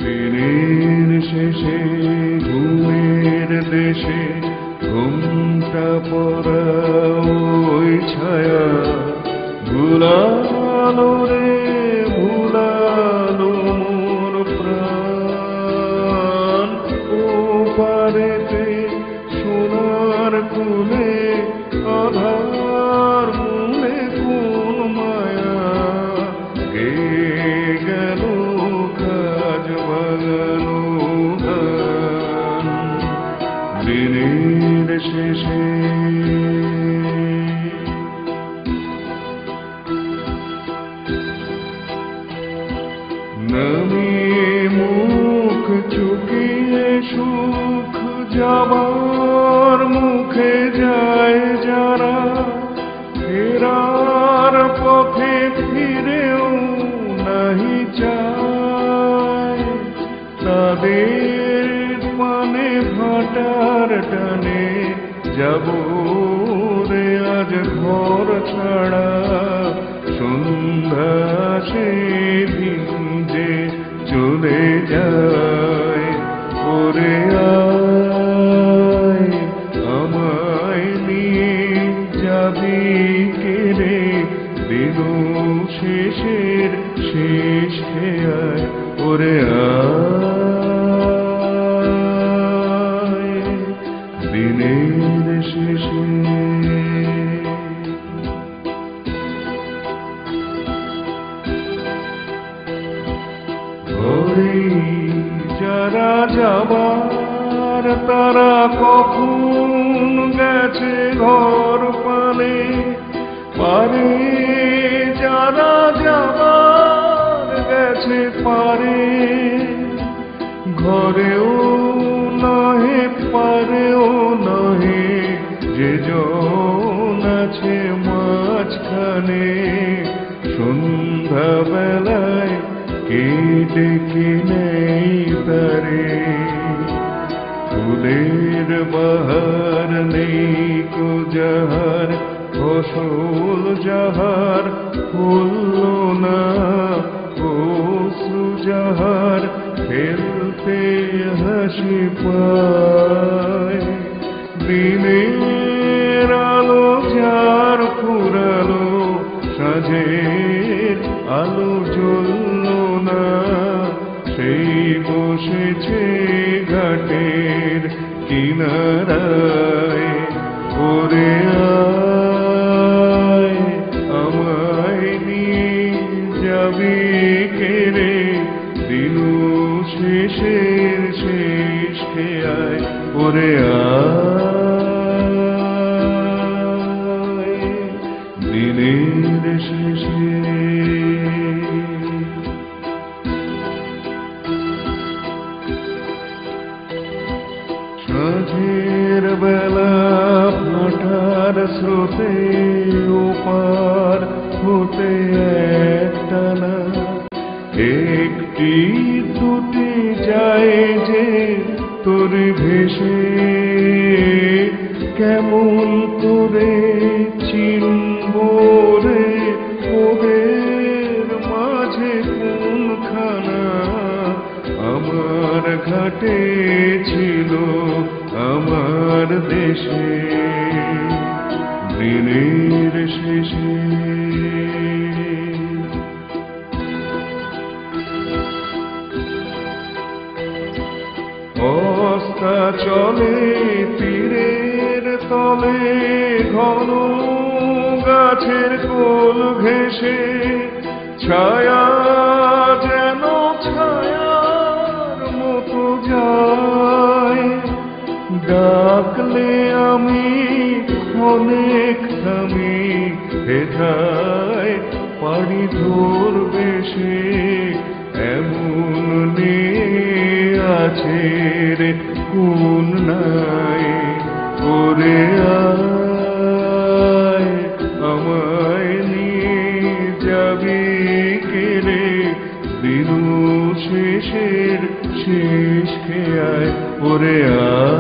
দিনের শেষে ঘুমের দেশে ঘুমটা পড়া ওই ছায়া ভুলালো রে ভুলালো মোর প্রাণ ও পারেতে সোনার কুলে আধার মনে কোন মায়া গে গেল কাজ বাগানো গান দিনের শেষে নামিয়ে মুখ চুকিয়ে সুখ যাবার মুখে যায় যারা ফেরার পথে ফিরেও নাহি চায় তাদের পানে ভাটার টানে যাব রে আজ ঘর ছাড়া সন্ধ্যা সে ভিজে চলে যায় ওরে আয় আমায় নিয়ে যাবি কেড়ে দিন শেষের শেষ খেয়ায় ওরে আয় দিনের শেষে যারা যাবার তারা কখন গেছে ঘর পানে পারে যারা যাবার গেছে পারে ঘরেও নহে পারেও নহে যে জন আছে মাঝখানে সন্ধ্যা বেলায় কে ডেকে নেই তারে ফুলের বাহার নেই কো যাহার ফসল যাহার ফুল না অশ্রু যাহার ফেলতে হাসি পায় দিনের আলো যার ফুরালো সাঁঝের আলো জ্বলল না সেই বসেছে ঘাটের কিনারায় ওরে আয় আমায় নিয়ে যাবি কেড়ে দিন শেষের শেষ খেয়ায় ওরে আয় দিনের শেষে সাঁঝের বেলা ভাটার স্রোতে ওপার হতে একটানা একটি দুটি যায় যে তোর ভেসে কেমন করে চিনব রে ওদের মাঝে কোনখানা আমার ঘাটে ছিল আমার দেশে দিনের শেষে অস্তা চলে তীরের তলে ঘন গাছের কোল ঘেঁষে ছায়া যেন ছায়ার মতো যায় ডাকলে আমি অনেক থামি হেথায় পাড়ি ধরবে সে এমন আছে রে কোন নাই ওরে আয় আমায় নিয়ে যাবি কেড়ে দিন শেষের শেষ খেয়ায় ওরে আয়